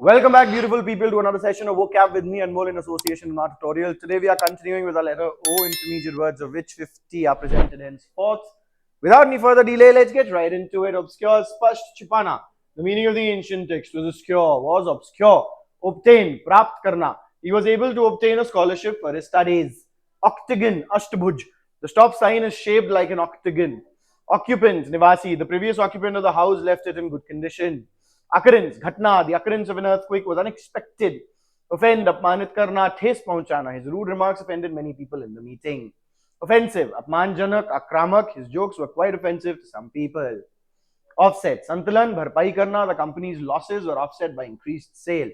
Welcome back, beautiful people, to another session of vocab with me, Anmol, in association with our tutorial. Today we are continuing with our letter O, intermediate words, of which 50 are presented henceforth. Without any further delay, let's get right into it. Obscure, spasht, chupana. The meaning of the ancient text was obscure. Obtain, prapt karna. He was able to obtain a scholarship for his studies. Octagon, ashtabhuj. The stop sign is shaped like an octagon. Occupant, nivasi. The previous occupant of the house left it in good condition. Occurrence, ghatna, the occurrence of an earthquake was unexpected. Offend, apmanit karna, thes pahunchana. His rude remarks offended many people in the meeting. Offensive, apmanjanak, akramak. His jokes were quite offensive to some people. Offset, santulan, bharpai karna. The company's losses were offset by increased sales.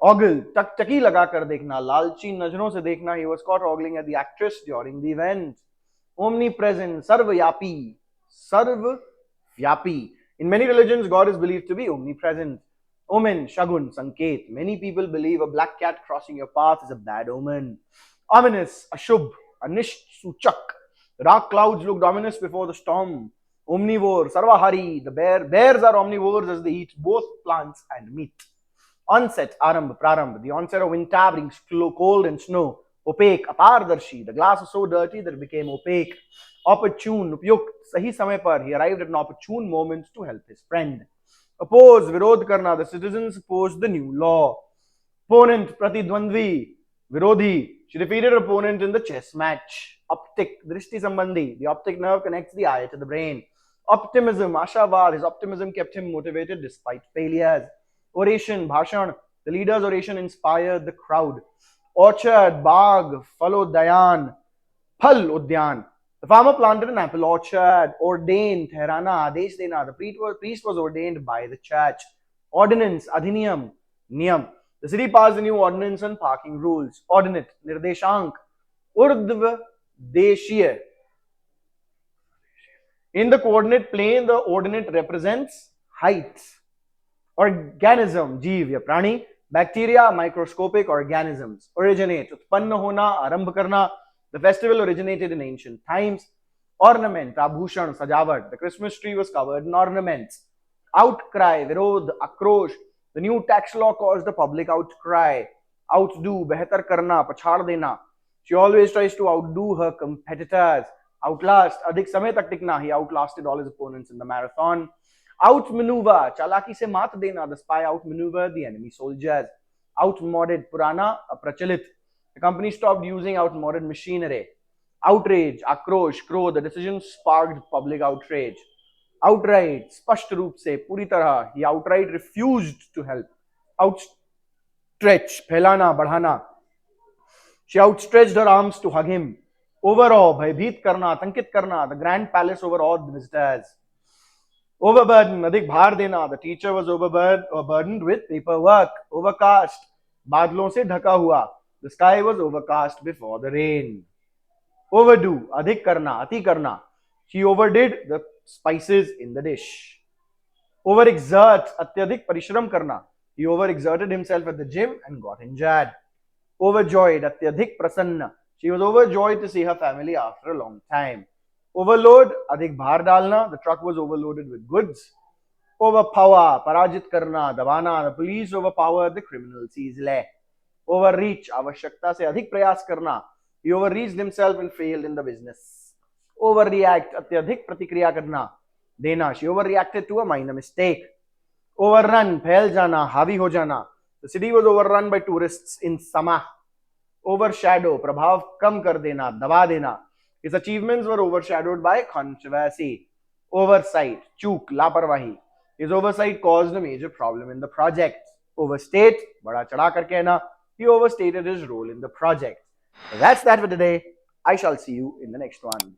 Ogle, टकटकी लगाकर देखना, लालची नजरों से देखना. He was caught ogling at the actress during the event. Omnipresent, sarvyapi, sarvyapi. In many religions, God is believed to be omnipresent. Omen, shagun, sanket. Many people believe a black cat crossing your path is a bad omen. Ominous, ashubh, anisht suchak. The dark clouds looked ominous before the storm. Omnivore, sarvahari. The bears are omnivores as they eat both plants and meat. Onset, aramb, praramb. The onset of winter brings cold and snow. Opaque, apardarshi. The glass was so dirty that it became opaque. Opportune, उपयुक्त, सही समय पर. He arrived at an opportune moment to help his friend. Oppose, विरोध करना. The citizens opposed the new law. Opponent, प्रतिद्वंद्वी, विरोधी. She defeated her opponent in the chess match. Optic, दृष्टि संबंधी. The optic nerve connects the eye to the brain. Optimism, आशावाद. His optimism kept him motivated despite failures. Oration, bhashan. The leader's oration inspired the crowd. Orchard, baag, falodyan, phal udyan. The farmer planted an apple orchard. Ordained, Tehrana, Adesh Dena. The priest was ordained by the church. Ordinance, Adhiniyam, Niyam. The city passed a new ordinance on parking rules. Ordinate, Nirdeshank, Urdhva Deshiya. In the coordinate plane, the ordinate represents height. Organism, Jeev, ya prani. Bacteria, microscopic organisms. Originate, Utpanna hona, Arambh karna. The festival originated in ancient times. Ornament, abhushan, sajavat. The Christmas tree was covered in ornaments. Outcry, virod, akrosh. The new tax law caused a public outcry. Outdo, behtar karna, pachhad dena. She always tries to outdo her competitors. Outlast, adhik samay tak tikna. He outlasted all his opponents in the marathon. Outmaneuver, chalaki se mat dena. The spy outmaneuvered the enemy soldiers. Outmoded, purana, aprachalit. The company stopped using outmoded machinery. Outrage, akrosh, krodh. The decision sparked public outrage. Outright, spasht roop se, puri tarah. He outright refused to help. Outstretch, phailana, badhana. She outstretched her arms to hug him. Overawe, bhaybheet karna, tankit karna. The grand palace overawed the visitors. Overburden, adhik bhar dena. The teacher was overburdened with paperwork. Overcast, badlon se dhaka hua. The sky was overcast before the rain. Overdo, adhik karna, ati karna. She overdid the spices in the dish. Overexert, atyadhik parishram karna. He overexerted himself at the gym and got injured. Overjoyed, atyadhik prasanna. She was overjoyed to see her family after a long time. Overload, adhik bhar dalna. The truck was overloaded with goods. Overpower, parajit karna, dabana. The police overpowered the criminals easily. Overreach, आवश्यकता से अधिक प्रयास करना. He overreached himself and failed in the business. Overreact, अत्यधिक प्रतिक्रिया करना, देना. She overreacted to a minor mistake. Overrun, फैल जाना, हावी हो जाना. The city was overrun by tourists in summer. Overshadow, प्रभाव कम कर देना, दबा देना. His achievements were overshadowed by controversy. Oversight, चूक, लापरवाही. His oversight caused a major problem in the project. Overstate, बड़ा चढ़ा कर कहना. He overstated his role in the project. So that's that for today. I shall see you in the next one.